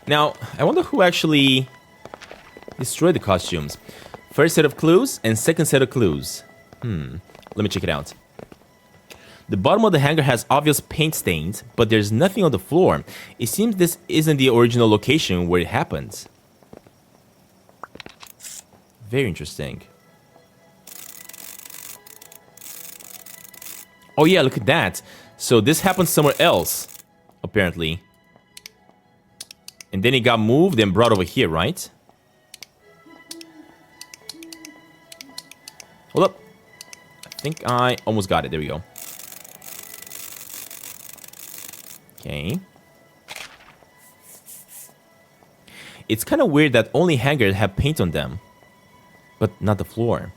Now, I wonder who actually destroyed the costumes. First set of clues and second set of clues. Let me check it out. The bottom of the hanger has obvious paint stains, but there's nothing on the floor. It seems this isn't the original location where it happened. Very interesting. Oh yeah, look at that. So this happened somewhere else, apparently. And then it got moved and brought over here, right? Hold up. I think I almost got it. There we go. Okay. It's kind of weird that only hangers have paint on them, but not the floor.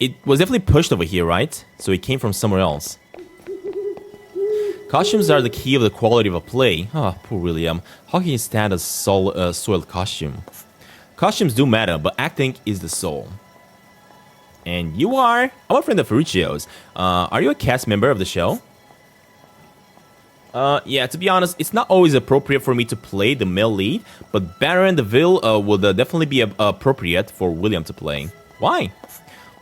It was definitely pushed over here, right? So it came from somewhere else. Costumes are the key of the quality of a play. Ah, poor William. How can you stand a soiled costume? Costumes do matter, but acting is the soul. And you are? I'm a friend of Ferruccio's. Are you a cast member of the show? Yeah, to be honest, it's not always appropriate for me to play the male lead, but Baron DeVille would definitely be appropriate for William to play. Why?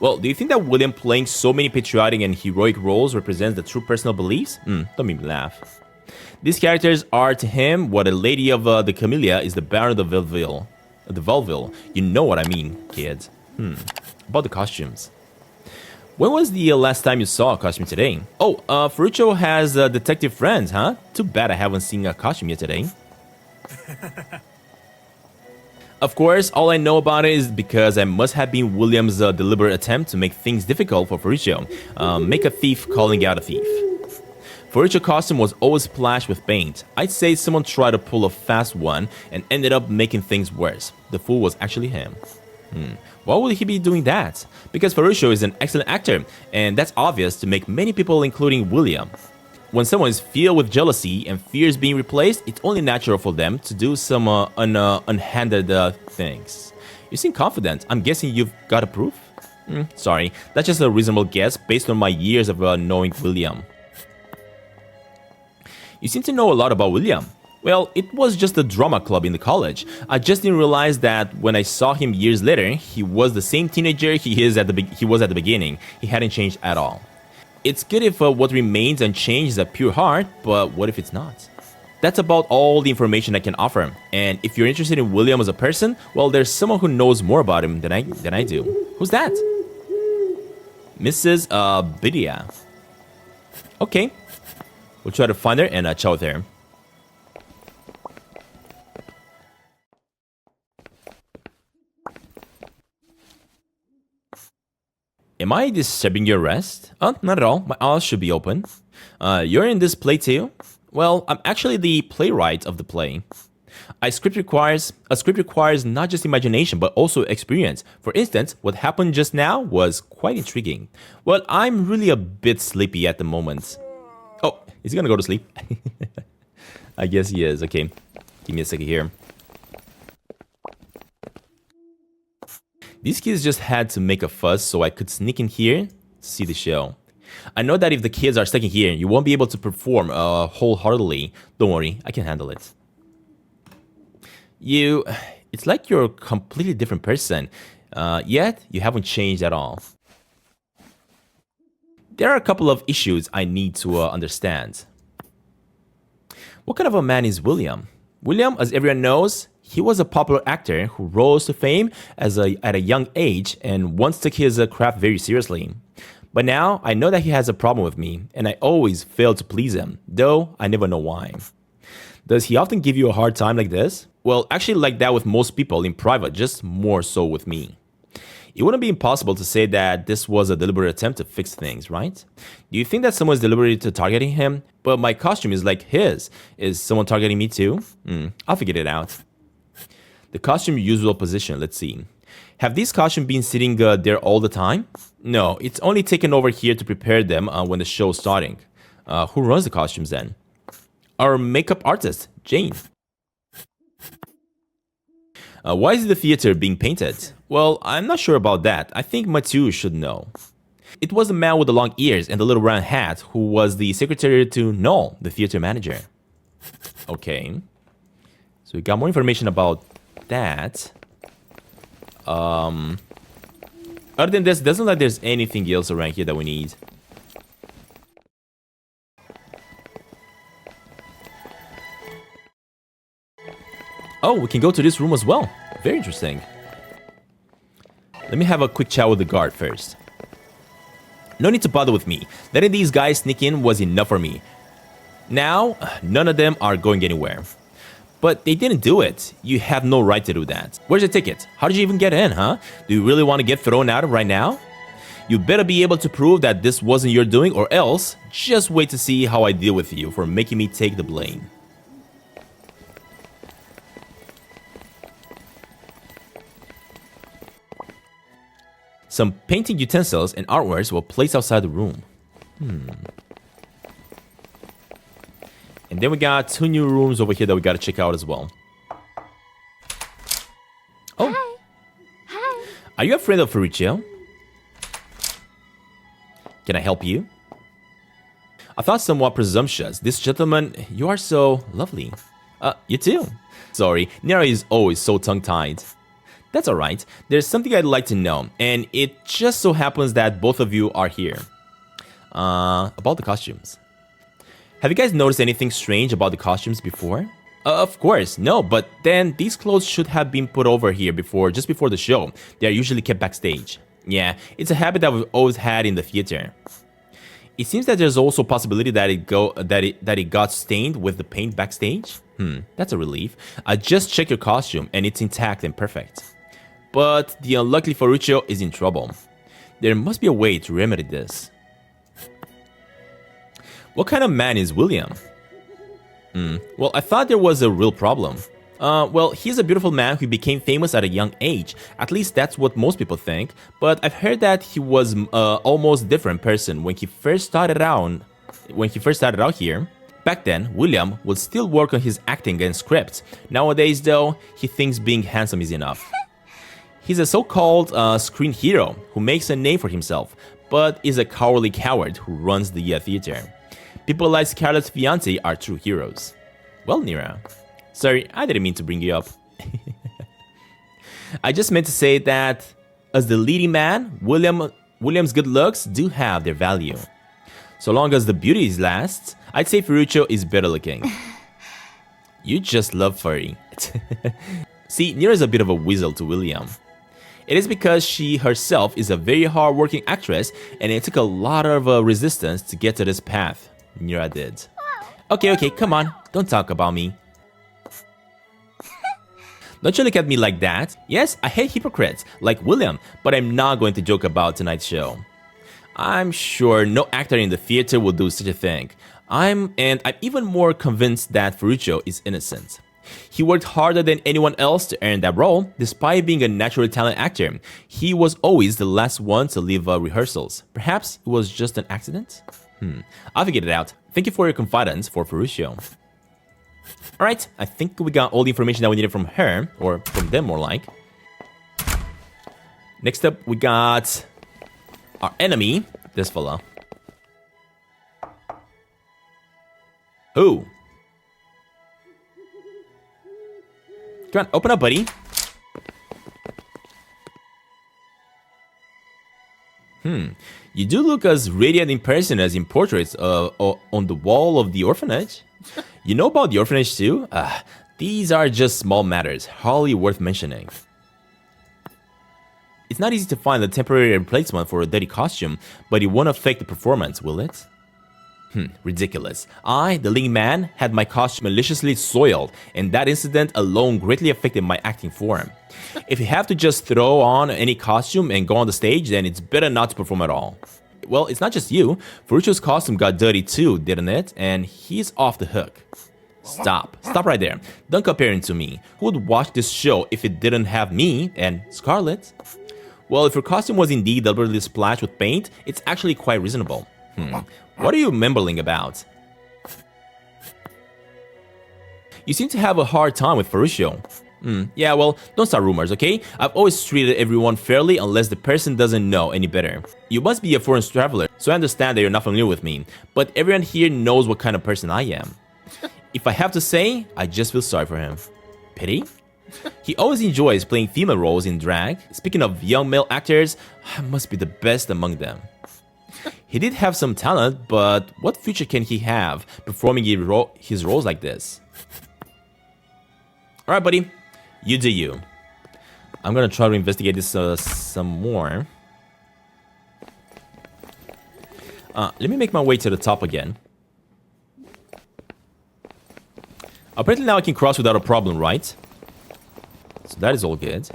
Well, do you think that William playing so many patriotic and heroic roles represents the true personal beliefs? Don't make me laugh. These characters are to him what a lady of the Camellia is the Baron de Valville. You know what I mean, kids. About the costumes. When was the last time you saw a costume today? Oh, Ferruccio has detective friends, huh? Too bad I haven't seen a costume yet today. Of course, all I know about it is because I must have been William's deliberate attempt to make things difficult for Ferruccio. Make a thief calling out a thief. Ferruccio's costume was always splashed with paint. I'd say someone tried to pull a fast one and ended up making things worse. The fool was actually him. Why would he be doing that? Because Ferruccio is an excellent actor, and that's obvious to make many people, including William. When someone is filled with jealousy and fears being replaced, it's only natural for them to do some unhanded things. You seem confident. I'm guessing you've got a proof? Sorry, that's just a reasonable guess based on my years of knowing William. You seem to know a lot about William. Well, it was just a drama club in the college. I just didn't realize that when I saw him years later, he was the same teenager he was at the beginning. He hadn't changed at all. It's good if what remains unchanged is a pure heart, but what if it's not? That's about all the information I can offer. And if you're interested in William as a person, well, there's someone who knows more about him than I do. Who's that? Mrs. Bidia. Okay. We'll try to find her and chat with her. Am I disturbing your rest? Oh, not at all. My eyes should be open. You're in this play too? Well, I'm actually the playwright of the play. A script requires not just imagination, but also experience. For instance, what happened just now was quite intriguing. Well, I'm really a bit sleepy at the moment. Oh, is he gonna go to sleep? I guess he is. Okay, give me a second here. These kids just had to make a fuss so I could sneak in here to see the show. I know that if the kids are stuck in here, you won't be able to perform wholeheartedly. Don't worry, I can handle it. It's like you're a completely different person, yet you haven't changed at all. There are a couple of issues I need to understand. What kind of a man is William? William, as everyone knows, he was a popular actor who rose to fame at a young age and once took his craft very seriously. But now, I know that he has a problem with me, and I always fail to please him, though I never know why. Does he often give you a hard time like this? Well, actually like that with most people in private, just more so with me. It wouldn't be impossible to say that this was a deliberate attempt to fix things, right? Do you think that someone's deliberately targeting him? But my costume is like his. Is someone targeting me too? I'll figure it out. The costume usual position, let's see. Have these costumes been sitting there all the time? No, it's only taken over here to prepare them when the show's starting. Who runs the costumes then? Our makeup artist, Jane. Why is the theater being painted? Well, I'm not sure about that. I think Mathieu should know. It was the man with the long ears and the little round hat who was the secretary to Noel, the theater manager. Okay. So we got more information about that. Other than this, doesn't look like there's anything else around here that we need. Oh, we can go to this room as well. Very interesting. Let me have a quick chat with the guard first. No need to bother with me. Letting these guys sneak in was enough for me. Now, none of them are going anywhere. But they didn't do it. You have no right to do that. Where's your ticket? How did you even get in, huh? Do you really want to get thrown out right now? You better be able to prove that this wasn't your doing, or else just wait to see how I deal with you for making me take the blame. Some painting utensils and artworks were placed outside the room. And then we got 2 new rooms over here that we gotta check out as well. Oh. Hi. Are you a friend of Ferruccio? Can I help you? I thought somewhat presumptuous. This gentleman, you are so lovely. You too. Sorry, Nero is always so tongue-tied. That's alright. There's something I'd like to know, and it just so happens that both of you are here. About the costumes. Have you guys noticed anything strange about the costumes before? Of course, no, but then these clothes should have been put over here before, just before the show. They are usually kept backstage. Yeah, it's a habit that we've always had in the theater. It seems that there's also a possibility that it got stained with the paint backstage. That's a relief. I just checked your costume and it's intact and perfect. But the unlucky Ferruccio is in trouble. There must be a way to remedy this. What kind of man is William? Well, I thought there was a real problem. Well, he's a beautiful man who became famous at a young age. At least that's what most people think. But I've heard that he was almost different person when he first started out. Here. Back then, William would still work on his acting and script. Nowadays, though, he thinks being handsome is enough. He's a so-called screen hero who makes a name for himself, but is a cowardly coward who runs the theater. People like Scarlett's fiancé are true heroes. Well, Nira. Sorry, I didn't mean to bring you up. I just meant to say that, as the leading man, William's good looks do have their value. So long as the beauty lasts, I'd say Ferruccio is better looking. You just love furry. See, Nira's a bit of a weasel to William. It is because she herself is a very hard-working actress, and it took a lot of resistance to get to this path. Nira did. Okay, come on. Don't talk about me. Don't you look at me like that. Yes, I hate hypocrites, like William, but I'm not going to joke about tonight's show. I'm sure no actor in the theater will do such a thing. I'm even more convinced that Ferruccio is innocent. He worked harder than anyone else to earn that role. Despite being a naturally talented actor, he was always the last one to leave rehearsals. Perhaps it was just an accident? I'll figure it out. Thank you for your confidence for Ferruccio. Alright, I think we got all the information that we needed from her, or from them more like. Next up, we got our enemy, this fella. Who? Come on, open up, buddy. You do look as radiant in person as in portraits on the wall of the orphanage. You know about the orphanage too? These are just small matters, hardly worth mentioning. It's not easy to find a temporary replacement for a dirty costume, but it won't affect the performance, will it? Ridiculous. I, the leading man, had my costume maliciously soiled, and that incident alone greatly affected my acting form. If you have to just throw on any costume and go on the stage, then it's better not to perform at all. Well, it's not just you. Ferruccio's costume got dirty too, didn't it? And he's off the hook. Stop right there. Don't compare him to me. Who would watch this show if it didn't have me and Scarlett? Well, if her costume was indeed deliberately splashed with paint, it's actually quite reasonable. What are you mumbling about? You seem to have a hard time with Ferruccio. Yeah, well, don't start rumors, okay? I've always treated everyone fairly unless the person doesn't know any better. You must be a foreign traveler, so I understand that you're not familiar with me, but everyone here knows what kind of person I am. If I have to say, I just feel sorry for him. pity? He always enjoys playing female roles in drag. Speaking of young male actors, I must be the best among them. He did have some talent, but what future can he have performing his roles like this? Alright, buddy. You do you. I'm gonna try to investigate this some more. Let me make my way to the top again. Apparently now I can cross without a problem, right? So that is all good.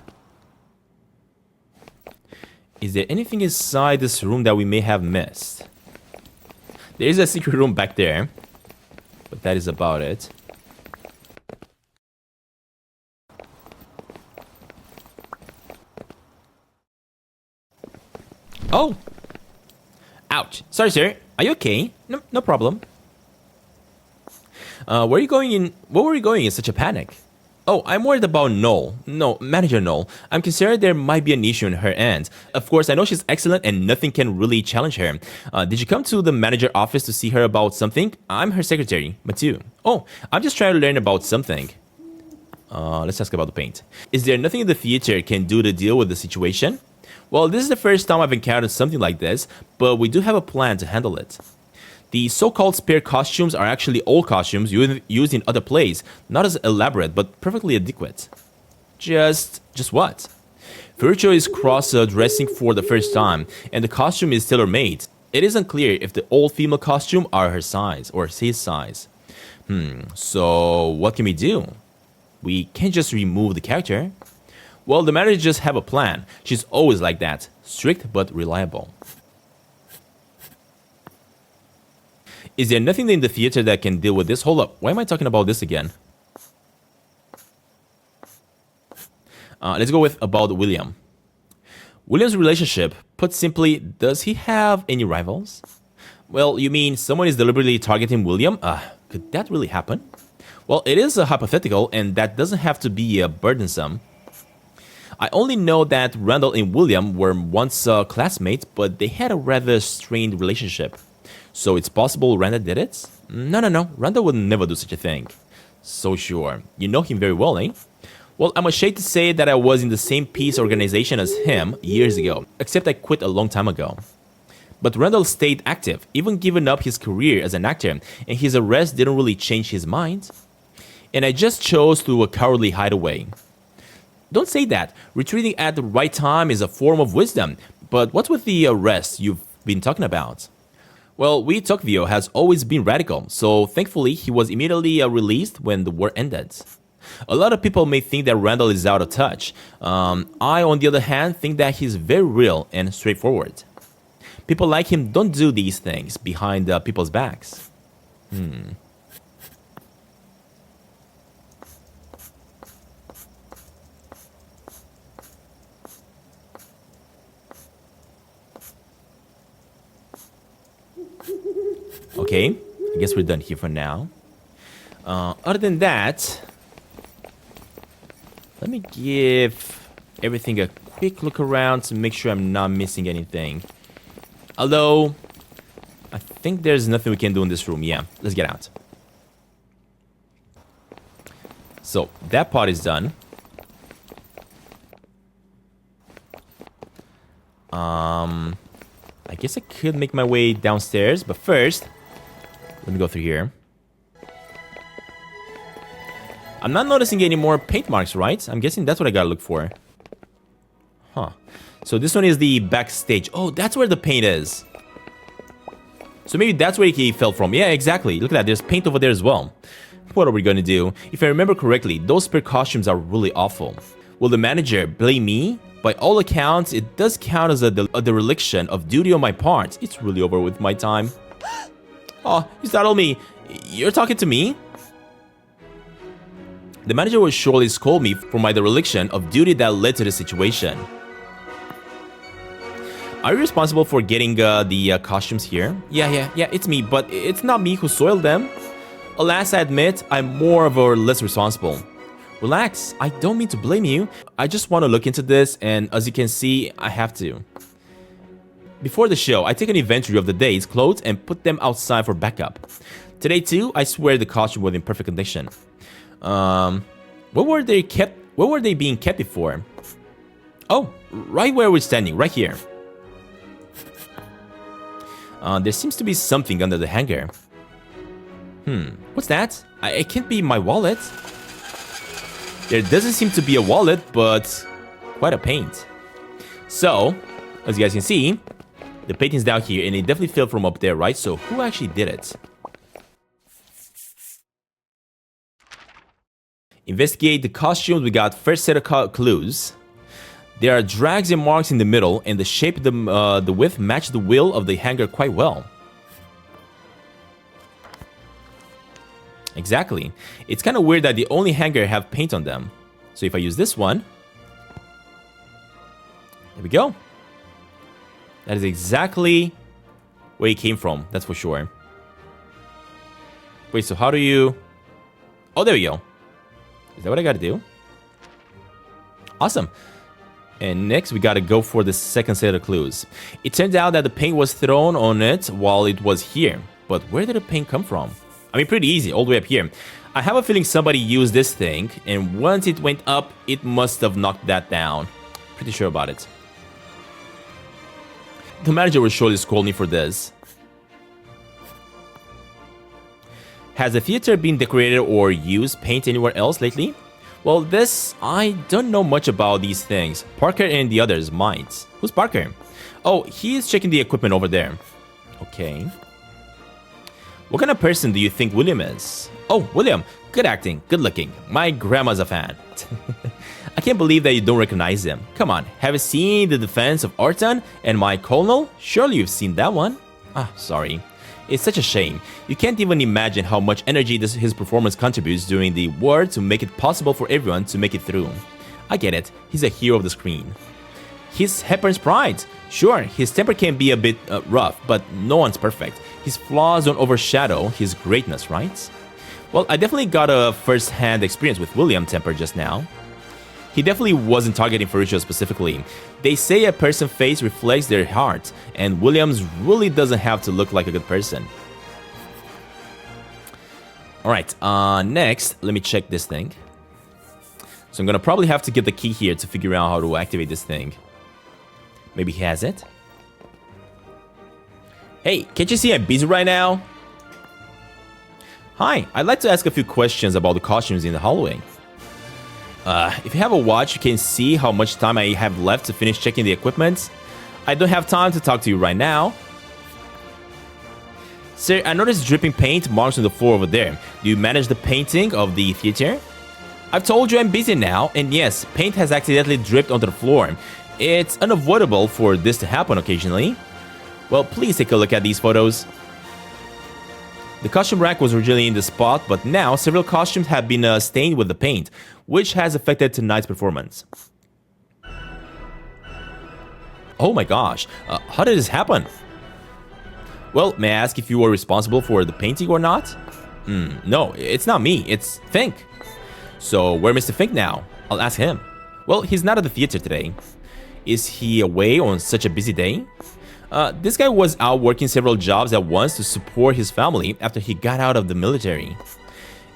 Is there anything inside this room that we may have missed? There is a secret room back there, but that is about it. Oh! Ouch. Sorry, sir. Are you okay? No problem. Where are you going in? What were you going in such a panic? Oh, I'm worried about Noel. No, Manager Noel. I'm concerned there might be an issue on her end. Of course, I know she's excellent and nothing can really challenge her. Did you come to the manager office to see her about something? I'm her secretary, Mathieu. Oh, I'm just trying to learn about something. Let's ask about the paint. Is there nothing the theater can do to deal with the situation? Well, this is the first time I've encountered something like this, but we do have a plan to handle it. The so-called spare costumes are actually old costumes used in other plays, not as elaborate, but perfectly adequate. Just what? Virtuo is cross-dressing for the first time, and the costume is tailor-made. It isn't clear if the old female costume are her size, or his size. So what can we do? We can't just remove the character. Well, the manager just have a plan. She's always like that, strict but reliable. Is there nothing in the theater that can deal with this? Hold up, why am I talking about this again? Let's go with about William. William's relationship, put simply, does he have any rivals? Well, you mean someone is deliberately targeting William? Could that really happen? Well, it is a hypothetical, and that doesn't have to be burdensome. I only know that Randall and William were once classmates, but they had a rather strained relationship. So it's possible Randall did it? No. Randall would never do such a thing. So sure. You know him very well, eh? Well, I'm ashamed to say that I was in the same peace organization as him years ago, except I quit a long time ago. But Randall stayed active, even giving up his career as an actor, and his arrest didn't really change his mind. And I just chose to cowardly hide away. Don't say that. Retreating at the right time is a form of wisdom. But what's with the arrest you've been talking about? Well, Tocqueville has always been radical, so thankfully he was immediately released when the war ended. A lot of people may think that Randall is out of touch. I, on the other hand, think that he's very real and straightforward. People like him don't do these things behind people's backs. Okay, I guess we're done here for now. Other than that, let me give everything a quick look around to make sure I'm not missing anything. Although, I think there's nothing we can do in this room. Yeah, let's get out. So, that part is done. I guess I could make my way downstairs, but first, let me go through here. I'm not noticing any more paint marks, right? I'm guessing that's what I gotta look for. Huh. So this one is the backstage. Oh, that's where the paint is. So maybe that's where he fell from. Yeah, exactly. Look at that. There's paint over there as well. What are we gonna do? If I remember correctly, those spare costumes are really awful. Will the manager blame me? By all accounts, it does count as a dereliction of duty on my part. It's really over with my time. Oh, you startled me. You're talking to me? The manager will surely scold me for my dereliction of duty that led to the situation. Are you responsible for getting the costumes here? Yeah, it's me, but it's not me who soiled them. Alas, I admit, I'm more or less responsible. Relax, I don't mean to blame you. I just want to look into this, and as you can see, I have to. Before the show, I take an inventory of the day's clothes and put them outside for backup. Today too, I swear the costume was in perfect condition. Where were they kept? Where were they being kept before? Oh, right where we're standing, right here. There seems to be something under the hanger. What's that? It can't be my wallet. There doesn't seem to be a wallet, but quite a paint. So, as you guys can see, the painting's down here, and it definitely fell from up there, right? So, who actually did it? Investigate the costumes. We got first set of clues. There are drags and marks in the middle, and the shape of the width match the wheel of the hanger quite well. Exactly. It's kind of weird that the only hanger have paint on them. So if I use this one, there we go. That is exactly where it came from, that's for sure. Wait, so how do you... Oh, there we go. Is that what I gotta do? Awesome. And next, we gotta go for the second set of clues. It turns out that the paint was thrown on it while it was here. But where did the paint come from? I mean, pretty easy, all the way up here. I have a feeling somebody used this thing, and once it went up, it must have knocked that down. Pretty sure about it. The manager will surely scold me for this. Has the theater been decorated or used paint anywhere else lately? Well, this, I don't know much about these things. Parker and the others might. Who's Parker? Oh, he is checking the equipment over there. Okay. What kind of person do you think William is? Oh, William. Good acting. Good looking. My grandma's a fan. I can't believe that you don't recognize him. Come on. Have you seen The Defense of Arton and My Colonel? Surely you've seen that one. Ah, sorry. It's such a shame. You can't even imagine how much energy his performance contributes during the war to make it possible for everyone to make it through. I get it. He's a hero of the screen. He's Hepburn's pride. Sure, his temper can be a bit rough, but no one's perfect. His flaws don't overshadow his greatness, right? Well, I definitely got a first-hand experience with William's temper just now. He definitely wasn't targeting Furiosa specifically. They say a person's face reflects their heart, and Williams really doesn't have to look like a good person. Alright, next, let me check this thing. So I'm gonna probably have to get the key here to figure out how to activate this thing. Maybe he has it? Hey, can't you see I'm busy right now? Hi, I'd like to ask a few questions about the costumes in the hallway. If you have a watch, you can see how much time I have left to finish checking the equipment. I don't have time to talk to you right now. Sir, I noticed dripping paint marks on the floor over there. Do you manage the painting of the theater? I've told you I'm busy now, and yes, paint has accidentally dripped onto the floor. It's unavoidable for this to happen occasionally. Well, please take a look at these photos. The costume rack was originally in the spot, but now several costumes have been stained with the paint, which has affected tonight's performance. Oh my gosh, how did this happen? Well, may I ask if you were responsible for the painting or not? No, it's not me, it's Fink. So, where's Mr. Fink now? I'll ask him. Well, he's not at the theater today. Is he away on such a busy day? This guy was out working several jobs at once to support his family after he got out of the military.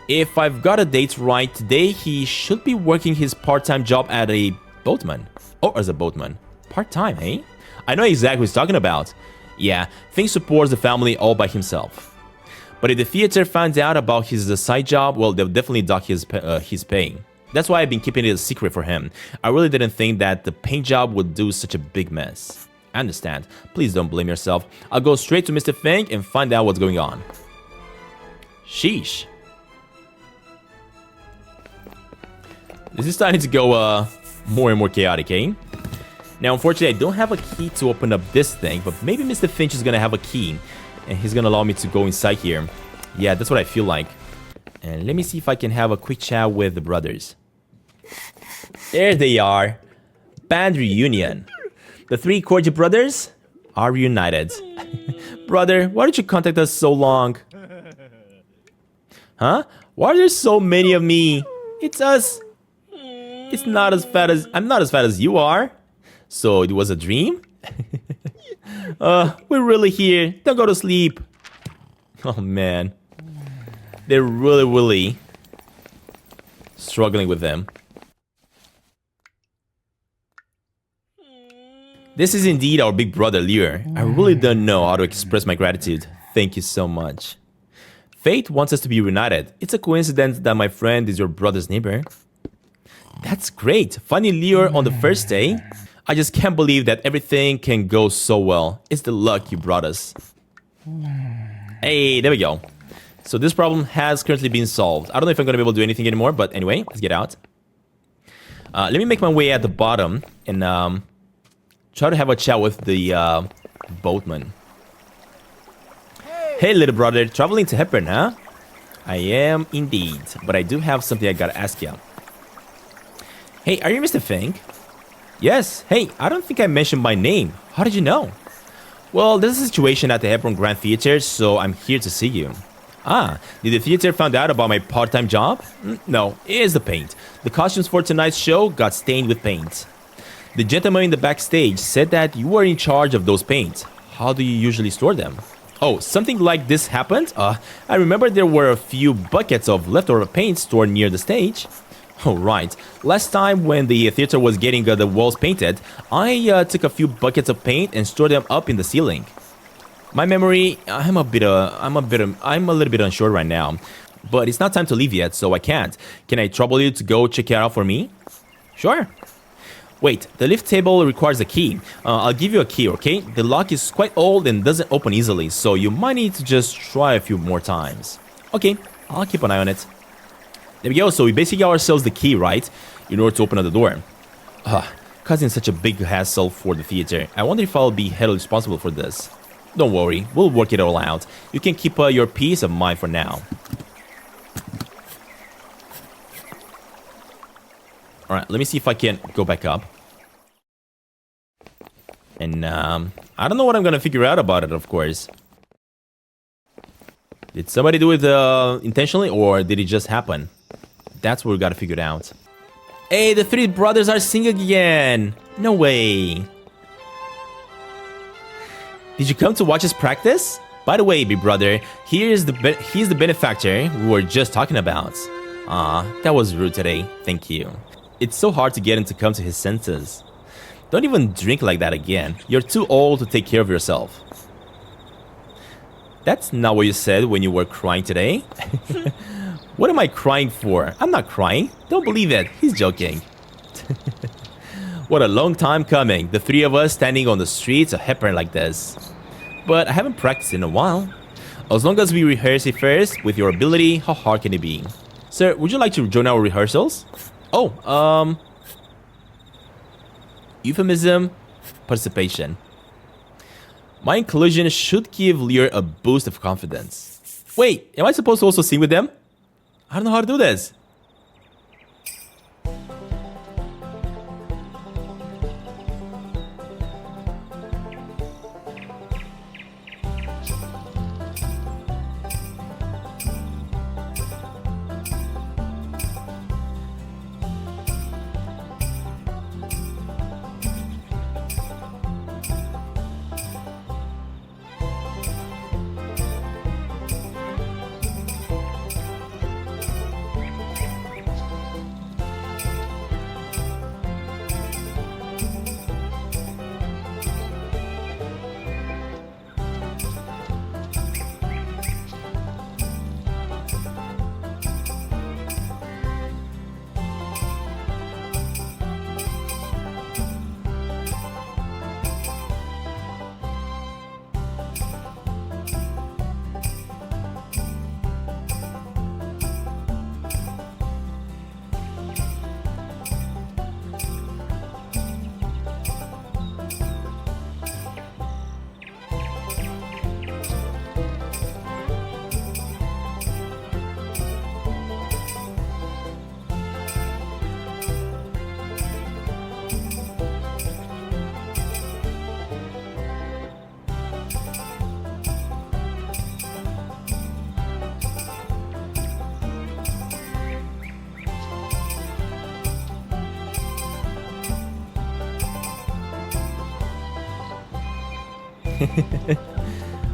If I've got the dates right, today he should be working his part-time job at a boatman. Oh, as a boatman. Part-time, eh? I know exactly what he's talking about. Yeah, Fink supports the family all by himself. But if the theater finds out about his side job, well, they'll definitely dock his pay. That's why I've been keeping it a secret for him. I really didn't think that the paint job would do such a big mess. I understand. Please don't blame yourself. I'll go straight to Mr. Fink and find out what's going on. Sheesh. This is starting to go more and more chaotic, eh? Now, unfortunately, I don't have a key to open up this thing, but maybe Mr. Finch is gonna have a key, and he's gonna allow me to go inside here. Yeah, that's what I feel like. And let me see if I can have a quick chat with the brothers. There they are. Band reunion. The three Corgi brothers are reunited. Brother, why did you contact us so long? Huh? Why are there so many of me? It's us. It's not as fat as... I'm not as fat as you are. So it was a dream? We're really here. Don't go to sleep. Oh man. They're really Struggling with them. This is indeed our big brother, Lear. I really don't know how to express my gratitude. Thank you so much. Fate wants us to be reunited. It's a coincidence that my friend is your brother's neighbor. That's great. Finding Lear on the first day. I just can't believe that everything can go so well. It's the luck you brought us. Hey, there we go. So this problem has currently been solved. I don't know if I'm going to be able to do anything anymore, but anyway, let's get out. Let me make my way at the bottom and try to have a chat with the boatman. Hey, little brother, traveling to Hepburn, huh? I am indeed, but I do have something I gotta ask you. Hey, are you Mr. Fink? Yes. Hey, I don't think I mentioned my name. How did you know? Well, there's a situation at the Hepburn Grand Theater, so I'm here to see you. Ah, did the theater find out about my part-time job? No, it is the paint. The costumes for tonight's show got stained with paint. The gentleman in the backstage said that you were in charge of those paints. How do you usually store them? Oh, something like this happened? I remember there were a few buckets of leftover paint stored near the stage. Oh, right. Last time when the theater was getting the walls painted, I took a few buckets of paint and stored them up in the ceiling. My memory, I'm a little bit unsure right now, but it's not time to leave yet, so I can't. Can I trouble you to go check it out for me? Sure. Wait, the lift table requires a key. I'll give you a key, okay? The lock is quite old and doesn't open easily, so you might need to just try a few more times. Okay, I'll keep an eye on it. There we go, so we basically got ourselves the key, right? In order to open up the door. Causing such a big hassle for the theater. I wonder if I'll be held responsible for this. Don't worry, we'll work it all out. You can keep your peace of mind for now. Alright, let me see if I can go back up. And, I don't know what I'm gonna figure out about it, of course. Did somebody do it, intentionally, or did it just happen? That's what we gotta figure it out. Hey, the three brothers are singing again! No way! Did you come to watch us practice? By the way, big brother, he's the benefactor we were just talking about. That was rude today. Thank you. It's so hard to get him to come to his senses. Don't even drink like that again. You're too old to take care of yourself. That's not what you said when you were crying today. What am I crying for? I'm not crying. Don't believe it. He's joking. What a long time coming. The three of us standing on the streets of Hepburn like this. But I haven't practiced in a while. As long as we rehearse it first, with your ability, how hard can it be? Sir, would you like to join our rehearsals? Oh, euphemism, participation. My inclusion should give Lear a boost of confidence. Wait, am I supposed to also sing with them? I don't know how to do this.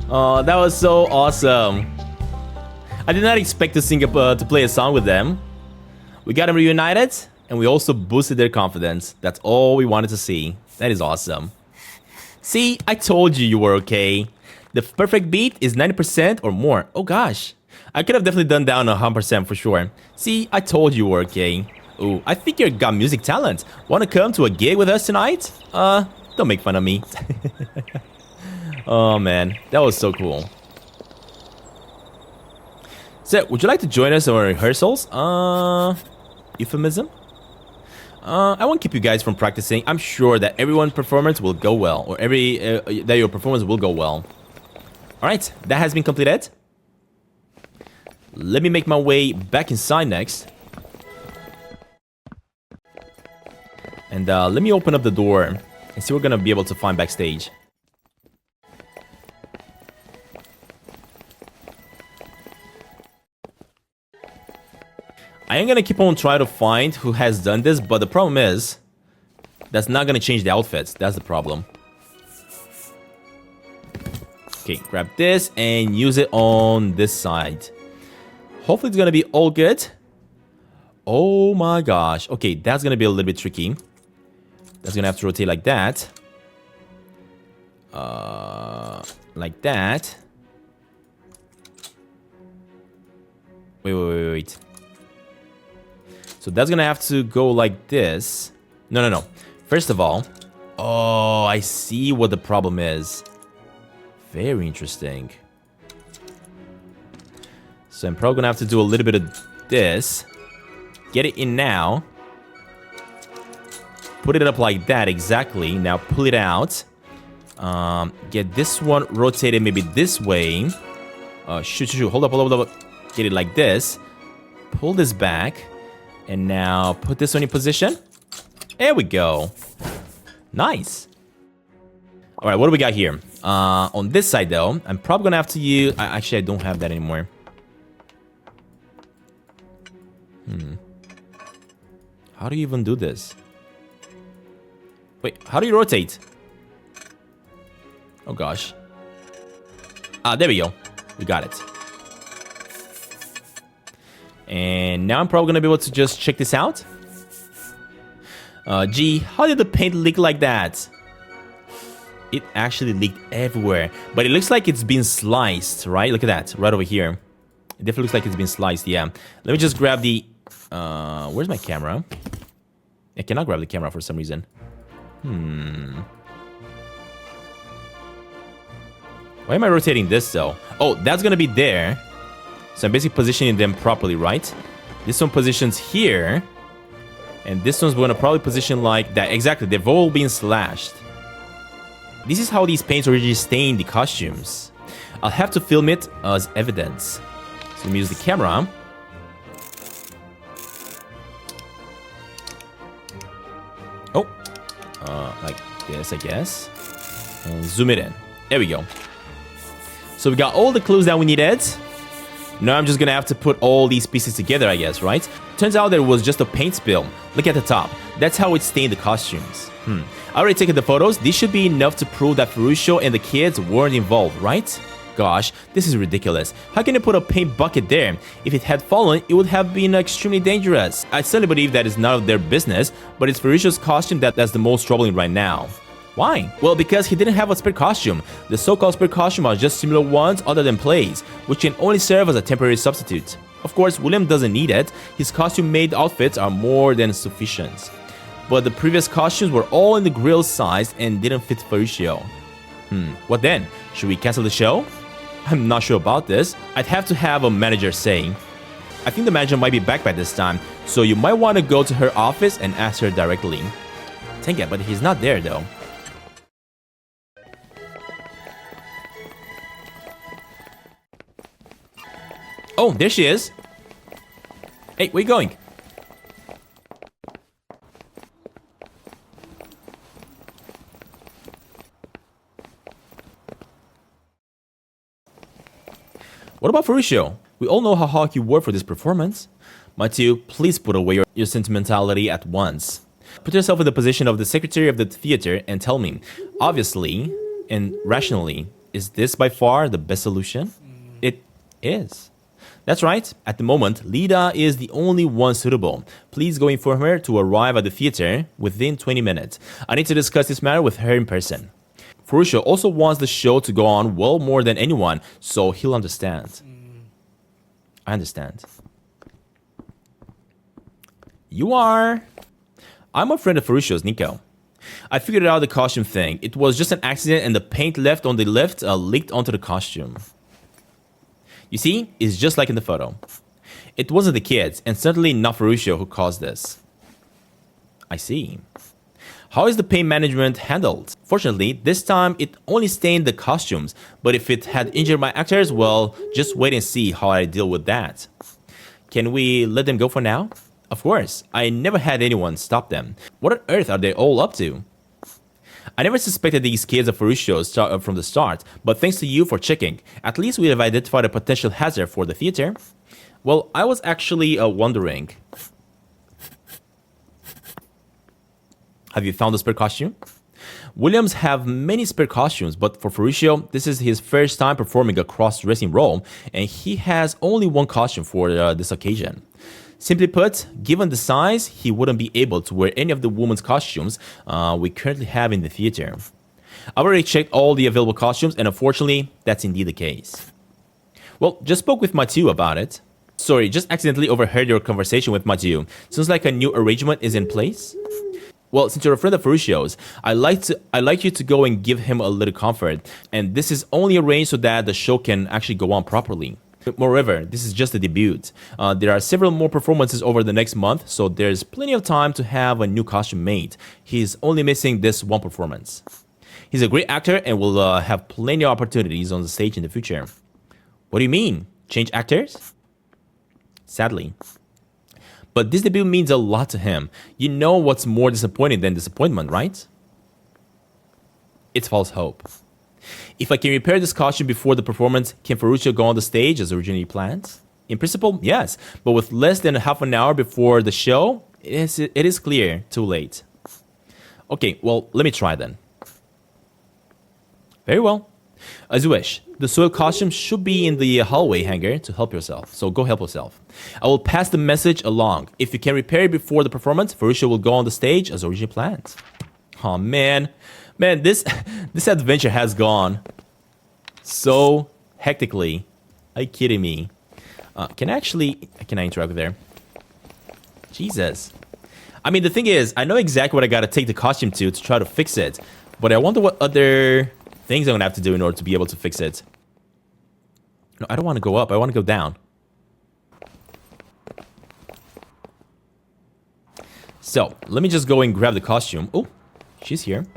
Oh, that was so awesome. I did not expect to play a song with them. We got them reunited, and we also boosted their confidence. That's all we wanted to see. That is awesome. See, I told you were okay. The perfect beat is 90% or more. Oh gosh. I could have definitely done down 100% for sure. See, I told you were okay. Ooh, I think you got music talent. Wanna come to a gig with us tonight? Don't make fun of me. Oh man, that was so cool. So, would you like to join us on our rehearsals? Euphemism? I won't keep you guys from practicing. I'm sure that everyone's performance will go well, or that your performance will go well. All right, that has been completed. Let me make my way back inside next. And let me open up the door and see what we're gonna be able to find backstage. I am gonna keep on trying to find who has done this, but the problem is that's not gonna change the outfits. That's the problem. Okay, grab this and use it on this side. Hopefully it's gonna be all good. Oh my gosh. Okay, that's gonna be a little bit tricky. That's gonna have to rotate like that. Like that. Wait. So that's gonna have to go like this. No. First of all, oh, I see what the problem is. Very interesting. So I'm probably gonna have to do a little bit of this. Get it in now. Put it up like that, exactly. Now pull it out. Get this one rotated maybe this way. Shoot. Hold up. Get it like this. Pull this back. And now put this one in position. There we go. Nice. All right, what do we got here? On this side, though, I'm probably gonna have to use... Actually, I don't have that anymore. How do you even do this? Wait, how do you rotate? Oh, gosh. There we go. We got it. And now I'm probably gonna be able to just check this out. Gee, how did the paint leak like that? It actually leaked everywhere. But it looks like it's been sliced, right? Look at that, right over here. It definitely looks like it's been sliced, yeah. Let me just grab the... where's my camera? I cannot grab the camera for some reason. Why am I rotating this, though? Oh, that's gonna be there. So I'm basically positioning them properly, right? This one positions here. And this one's gonna probably position like that. Exactly, they've all been slashed. This is how these paints originally stain the costumes. I'll have to film it as evidence. So let me use the camera. Oh, like this, I guess. And zoom it in. There we go. So we got all the clues that we needed. Now I'm just gonna have to put all these pieces together, I guess, right? Turns out there was just a paint spill. Look at the top. That's how it stained the costumes. I already taken the photos. This should be enough to prove that Ferruccio and the kids weren't involved, right? Gosh, this is ridiculous. How can you put a paint bucket there? If it had fallen, it would have been extremely dangerous. I certainly believe that is none of their business, but it's Ferruccio's costume that's the most troubling right now. Why? Well, because he didn't have a spare costume. The so-called spare costume are just similar ones other than plays, which can only serve as a temporary substitute. Of course, William doesn't need it. His costume-made outfits are more than sufficient. But the previous costumes were all in the grill size and didn't fit Ferruccio. What then? Should we cancel the show? I'm not sure about this. I'd have to have a manager say. I think the manager might be back by this time, so you might want to go to her office and ask her directly. Dang it, but he's not there though. Oh, there she is. Hey, where you going? What about Ferruccio? We all know how hard you worked for this performance. Matthew, please put away your sentimentality at once. Put yourself in the position of the secretary of the theater and tell me, obviously and rationally, is this by far the best solution? It is. That's right. At the moment, Lida is the only one suitable. Please go inform her to arrive at the theater within 20 minutes. I need to discuss this matter with her in person. Ferruccio also wants the show to go on well more than anyone, so he'll understand. I understand. You are. I'm a friend of Ferruccio's, Nico. I figured out the costume thing. It was just an accident and the paint left on the lift leaked onto the costume. You see, it's just like in the photo. It wasn't the kids, and certainly not Ferruccio who caused this. I see. How is the paint management handled? Fortunately, this time it only stained the costumes, but if it had injured my actors, well, just wait and see how I deal with that. Can we let them go for now? Of course, I never had anyone stop them. What on earth are they all up to? I never suspected these kids of Ferruccio from the start, but thanks to you for checking. At least we have identified a potential hazard for the theater. Well, I was actually wondering. Have you found a spare costume? Williams have many spare costumes, but for Ferruccio, this is his first time performing a cross-dressing role, and he has only one costume for this occasion. Simply put, given the size, he wouldn't be able to wear any of the women's costumes we currently have in the theater. I've already checked all the available costumes, and unfortunately, that's indeed the case. Well, just spoke with Mathieu about it. Sorry, just accidentally overheard your conversation with Mathieu. Seems like a new arrangement is in place. Well, since you're a friend of Ferruccio's, I'd like you to go and give him a little comfort, and this is only arranged so that the show can actually go on properly. Moreover, this is just a debut. There are several more performances over the next month, so there's plenty of time to have a new costume made. He's only missing this one performance. He's a great actor and will have plenty of opportunities on the stage in the future. What do you mean? Change actors? Sadly. But this debut means a lot to him. You know what's more disappointing than disappointment, right? It's false hope. If I can repair this costume before the performance, can Ferruccio go on the stage as originally planned? In principle, yes, but with less than half an hour before the show, it is clear, too late. Okay, well, let me try then. Very well. As you wish. The soiled costume should be in the hallway hanger to help yourself, so go help yourself. I will pass the message along. If you can repair it before the performance, Ferruccio will go on the stage as originally planned. Oh man. Man, this adventure has gone so hectically. Are you kidding me? Can I interact there? Jesus. I mean, the thing is, I know exactly what I gotta take the costume to try to fix it. But I wonder what other things I'm gonna have to do in order to be able to fix it. No, I don't want to go up. I want to go down. So, let me just go and grab the costume. Oh, she's here.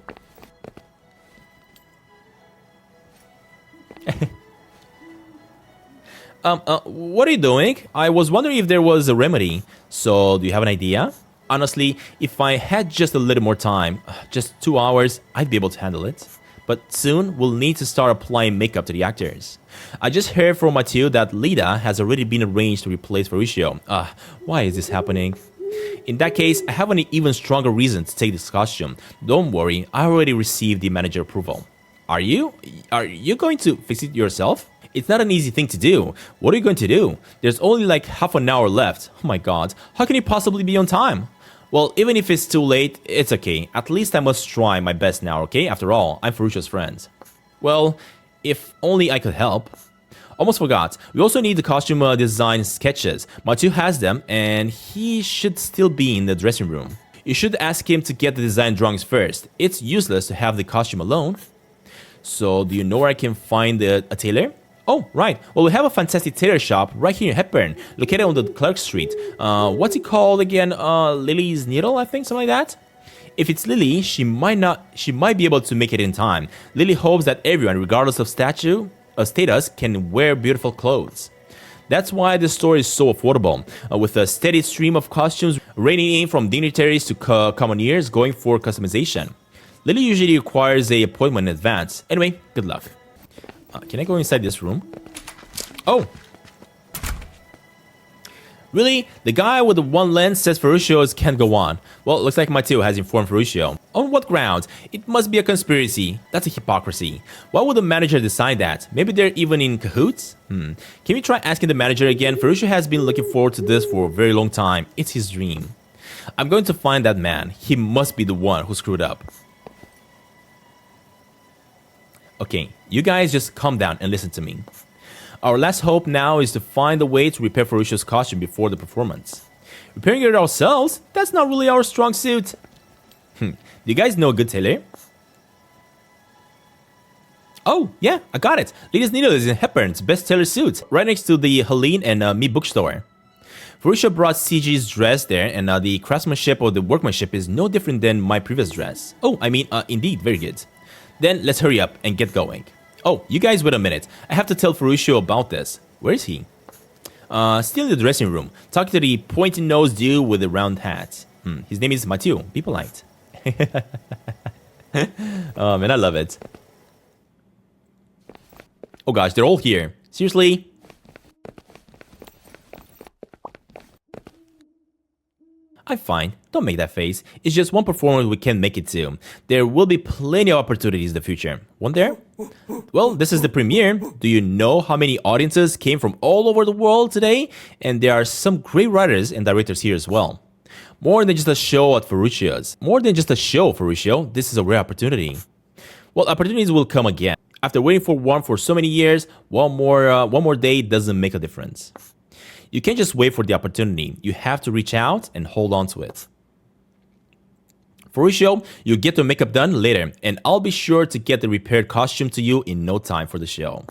What are you doing? I was wondering if there was a remedy. So, do you have an idea? Honestly, if I had just a little more time, just 2 hours, I'd be able to handle it. But soon, we'll need to start applying makeup to the actors. I just heard from Mathieu that Lida has already been arranged to replace Ferruccio. Why is this happening? In that case, I have an even stronger reason to take this costume. Don't worry, I already received the manager approval. Are you? Are you going to fix it yourself? It's not an easy thing to do. What are you going to do? There's only like half an hour left. Oh my god, how can you possibly be on time? Well, even if it's too late, it's okay. At least I must try my best now, okay? After all, I'm Ferruccio's friend. Well, if only I could help. Almost forgot. We also need the costume design sketches. Mathieu has them, and he should still be in the dressing room. You should ask him to get the design drawings first. It's useless to have the costume alone. So, do you know where I can find a tailor? Oh, right. Well, we have a fantastic tailor shop right here in Hepburn, located on the Clark Street. What's it called again? Lily's Needle, I think, something like that? If it's Lily, she might be able to make it in time. Lily hopes that everyone, regardless of status, can wear beautiful clothes. That's why the store is so affordable, with a steady stream of costumes raining in from dignitaries to commoneers going for customization. Lily usually requires an appointment in advance. Anyway, good luck. Can I go inside this room? Oh! Really? The guy with the one lens says Ferruccio's can't go on. Well, looks like Matteo has informed Ferruccio. On what grounds? It must be a conspiracy. That's a hypocrisy. Why would the manager decide that? Maybe they're even in cahoots? Can we try asking the manager again? Ferruccio has been looking forward to this for a very long time. It's his dream. I'm going to find that man. He must be the one who screwed up. Okay, you guys just calm down and listen to me. Our last hope now is to find a way to repair Ferruccio's costume before the performance. Repairing it ourselves? That's not really our strong suit. Do you guys know a good tailor? Oh, yeah, I got it. Ladies Needle is in Hepburn's best tailor suit, right next to the Helene and Me bookstore. Ferruccio brought CG's dress there, and the craftsmanship or the workmanship is no different than my previous dress. Oh, I mean, indeed, very good. Then let's hurry up and get going. Oh, you guys wait a minute. I have to tell Ferruccio about this. Where is he? Still in the dressing room, talking to the pointy-nosed dude with the round hat. His name is Matteo. Be polite. Oh, man, I love it. Oh, gosh, they're all here. Seriously? I'm fine. Don't make that face. It's just one performance we can make it to. There will be plenty of opportunities in the future. Won't there? Well, this is the premiere. Do you know how many audiences came from all over the world today? And there are some great writers and directors here as well. More than just a show at Ferruccio's. More than just a show, Ferruccio. This is a rare opportunity. Well, opportunities will come again. After waiting for one for so many years, one more day doesn't make a difference. You can't just wait for the opportunity. You have to reach out and hold on to it. Ferruccio, you'll get the makeup done later, and I'll be sure to get the repaired costume to you in no time for the show.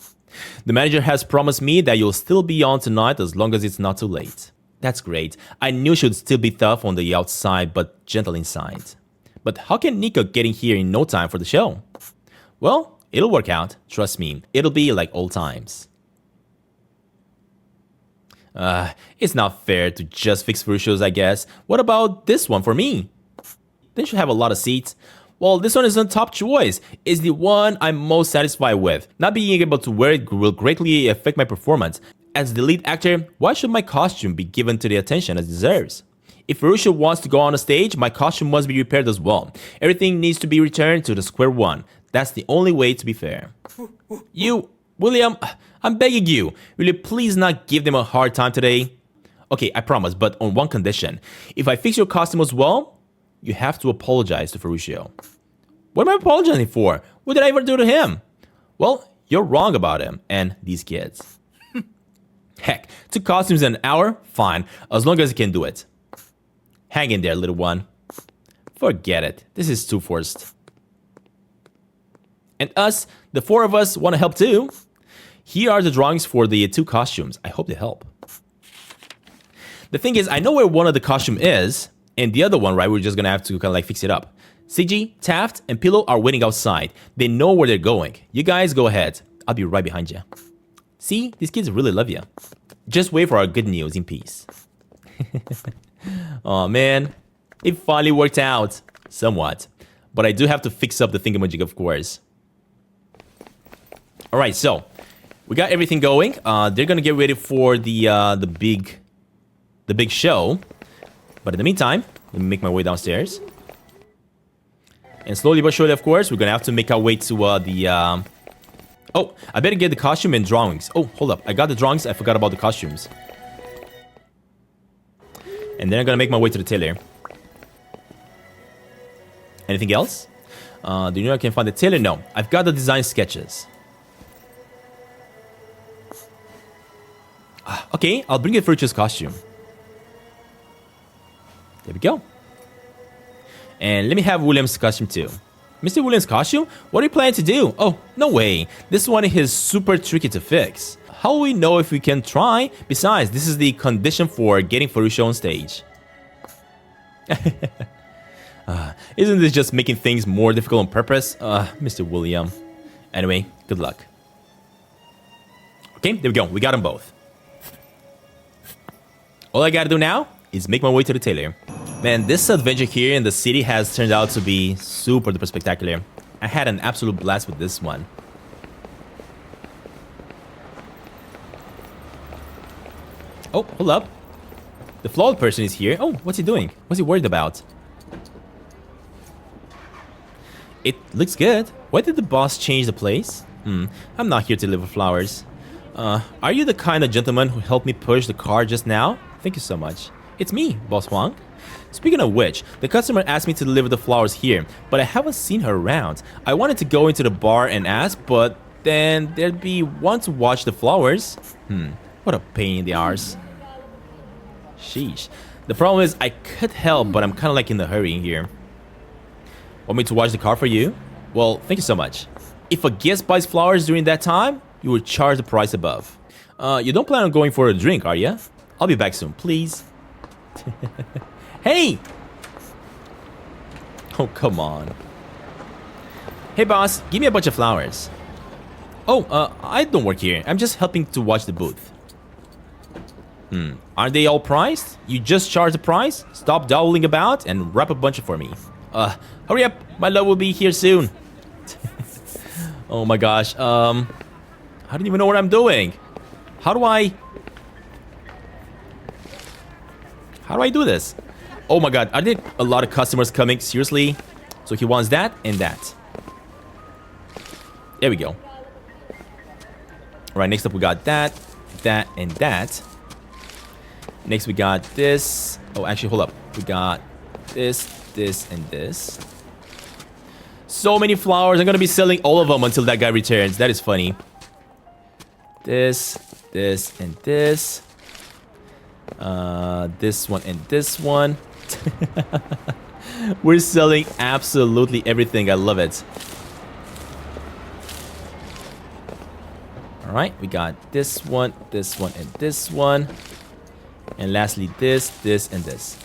The manager has promised me that you'll still be on tonight as long as it's not too late. That's great. I knew she'd still be tough on the outside, but gentle inside. But how can Nico get in here in no time for the show? Well, it'll work out. Trust me. It'll be like old times. It's not fair to just fix Ferruccio's, I guess. What about this one for me? They should have a lot of seats. Well, this one is a top choice. It's the one I'm most satisfied with. Not being able to wear it will greatly affect my performance. As the lead actor, why should my costume be given to the attention it deserves? If Ferruccio wants to go on a stage, my costume must be repaired as well. Everything needs to be returned to the square one. That's the only way to be fair. You, William, I'm begging you. Will you please not give them a hard time today? Okay, I promise, but on one condition. If I fix your costume as well, you have to apologize to Ferruccio. What am I apologizing for? What did I ever do to him? Well, you're wrong about him and these kids. Heck, 2 costumes in an hour? Fine, as long as you can do it. Hang in there, little one. Forget it. This is too forced. And us, the 4 of us, want to help too. Here are the drawings for the 2 costumes. I hope they help. The thing is, I know where one of the costume is, and the other one, right, we're just gonna have to kind of like fix it up. CG, Taft, and Pillow are waiting outside. They know where they're going. You guys go ahead. I'll be right behind you. See, these kids really love you. Just wait for our good news in peace. Oh man, it finally worked out. Somewhat. But I do have to fix up the thingamajig, of course. Alright, so we got everything going. They're gonna get ready for the big show. But in the meantime, let me make my way downstairs. And slowly but surely, of course, we're gonna have to make our way to Oh, I better get the costume and drawings. Oh, hold up. I got the drawings. I forgot about the costumes. And then I'm gonna make my way to the tailor. Anything else? Do you know I can find the tailor? No. I've got the design sketches. Okay, I'll bring you Ferruccio's costume. There we go. And let me have William's costume too. Mr. Williams' costume? What are you planning to do? Oh, no way. This one is super tricky to fix. How will we know if we can try? Besides, this is the condition for getting Ferruccio on stage. Isn't this just making things more difficult on purpose? Mr. William. Anyway, good luck. Okay, there we go. We got them both. All I gotta do now is make my way to the tailor. Man, this adventure here in the city has turned out to be super duper spectacular. I had an absolute blast with this one. Oh, hold up. The flawed person is here. Oh, what's he doing? What's he worried about? It looks good. Why did the boss change the place? I'm not here to deliver flowers. Are you the kind of gentleman who helped me push the car just now? Thank you so much. It's me, Boss Huang. Speaking of which, the customer asked me to deliver the flowers here, but I haven't seen her around. I wanted to go into the bar and ask, but then there'd be one to watch the flowers. What a pain in the arse. Sheesh. The problem is I could help, but I'm kind of like in a hurry here. Want me to watch the car for you? Well, thank you so much. If a guest buys flowers during that time, you will charge the price above. You don't plan on going for a drink, are you? I'll be back soon, please. Hey! Oh, come on. Hey, boss, give me a bunch of flowers. Oh, I don't work here. I'm just helping to watch the booth. Aren't they all priced? You just charge the price? Stop dawdling about and wrap a bunch for me. Hurry up. My love will be here soon. Oh my gosh. I don't even know what I'm doing. How do I do this? Oh my god, are there a lot of customers coming? Seriously? So he wants that and that. There we go. Alright, next up we got that, that, and that. Next we got this. Oh, actually, hold up. We got this, this, and this. So many flowers. I'm gonna be selling all of them until that guy returns. That is funny. This, this, and this. This one and this one. We're selling absolutely everything. I love it. Alright, we got this one, and this one. And lastly, this, this, and this.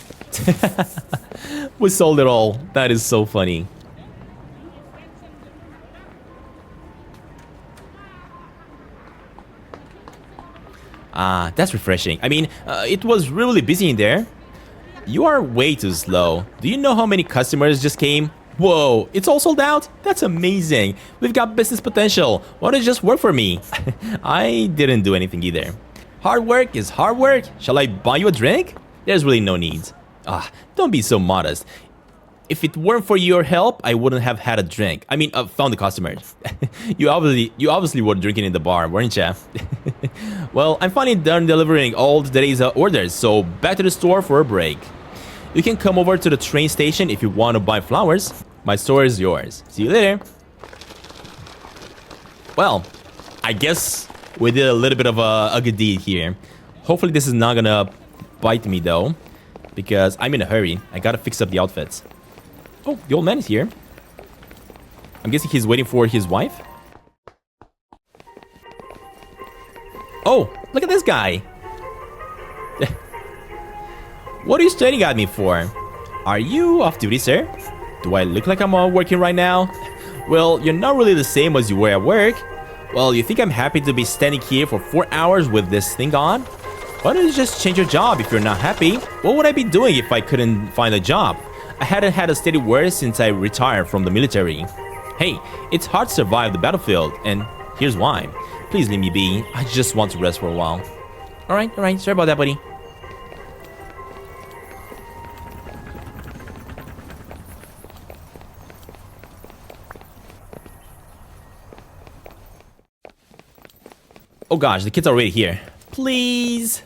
We sold it all. That is so funny. Ah, that's refreshing. I mean, it was really busy in there. You are way too slow. Do you know how many customers just came? Whoa, it's all sold out? That's amazing. We've got business potential. Why don't you just work for me? I didn't do anything either. Hard work is hard work. Shall I buy you a drink? There's really no need. Don't be so modest. If it weren't for your help, I wouldn't have had a drink. I mean, found the customers. You obviously were drinking in the bar, weren't you? Well, I'm finally done delivering all today's orders, so back to the store for a break. You can come over to the train station if you want to buy flowers. My store is yours. See you later. Well, I guess we did a little bit of a good deed here. Hopefully this is not gonna bite me though, because I'm in a hurry. I gotta fix up the outfits. Oh, the old man is here. I'm guessing he's waiting for his wife. Oh, look at this guy. What are you staring at me for? Are you off duty, sir? Do I look like I'm working right now? Well, you're not really the same as you were at work. Well, you think I'm happy to be standing here for 4 hours with this thing on? Why don't you just change your job if you're not happy? What would I be doing if I couldn't find a job? I hadn't had a steady work since I retired from the military. Hey, it's hard to survive the battlefield, and here's why. Please leave me be. I just want to rest for a while. Alright, sorry about that, buddy. Oh gosh, the kids are already here. Please.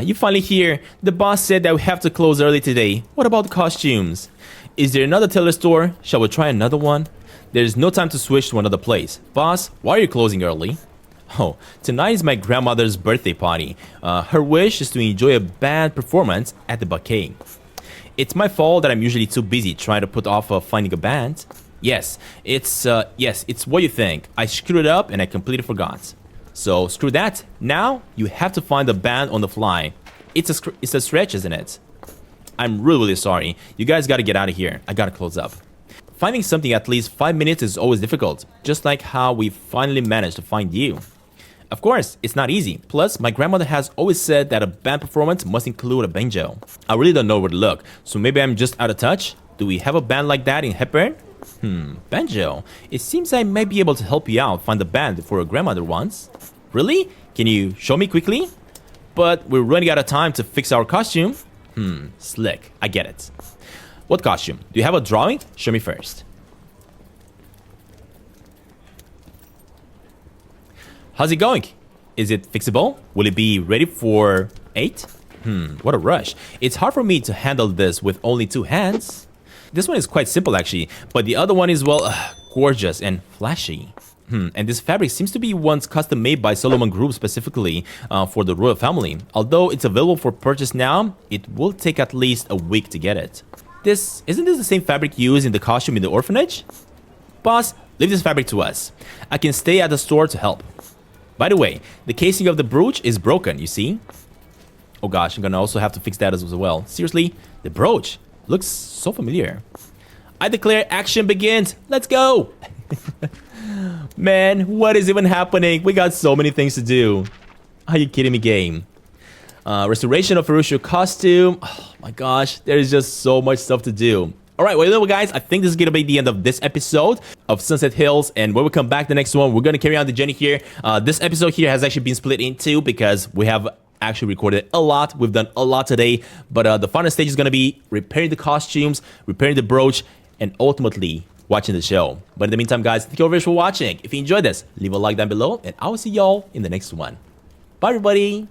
You finally here. The boss said that we have to close early today. What about the costumes? Is there another tailor store? Shall we try another one? There's no time to switch to another place. Boss, why are you closing early? Oh, tonight is my grandmother's birthday party. Her wish is to enjoy a band performance at the buffet. It's my fault that I'm usually too busy trying to put off finding a band. Yes, it's what you think. I screwed up and I completely forgot. So screw that. Now you have to find a band on the fly. It's a stretch, isn't it? I'm really sorry. You guys gotta get out of here. I gotta close up. Finding something at least 5 minutes is always difficult, just like how we finally managed to find you. Of course, it's not easy. Plus, my grandmother has always said that a band performance must include a banjo. I really don't know where to look, so maybe I'm just out of touch. Do we have a band like that in Hepburn? Banjo. It seems I might be able to help you out find a band for your grandmother once. Really? Can you show me quickly? But we're running out of time to fix our costume. Slick. I get it. What costume? Do you have a drawing? Show me first. How's it going? Is it fixable? Will it be ready for 8? What a rush. It's hard for me to handle this with only 2 hands. This one is quite simple actually, but the other one is, well, gorgeous and flashy. And this fabric seems to be once custom made by Solomon Group specifically for the royal family. Although it's available for purchase now, it will take at least a week to get it. Isn't this the same fabric used in the costume in the orphanage? Boss, leave this fabric to us. I can stay at the store to help. By the way, the casing of the brooch is broken, you see? Oh gosh, I'm gonna also have to fix that as well. Seriously, the brooch looks so familiar. I declare action begins. Let's go! Man, what is even happening? We got so many things to do. Are you kidding me, game? Restoration of Ferruccio costume. Oh my gosh, there is just so much stuff to do. Alright, well, guys, I think this is gonna be the end of this episode of Sunset Hills, and when we come back the next one, we're gonna carry on the journey here. This episode here has actually been split in 2 because we have actually recorded a lot. We've done a lot today, but the final stage is gonna be repairing the costumes, repairing the brooch, and ultimately watching the show. But in the meantime, guys, thank you very much for watching. If you enjoyed this, leave a like down below, and I will see y'all in the next one. Bye, everybody!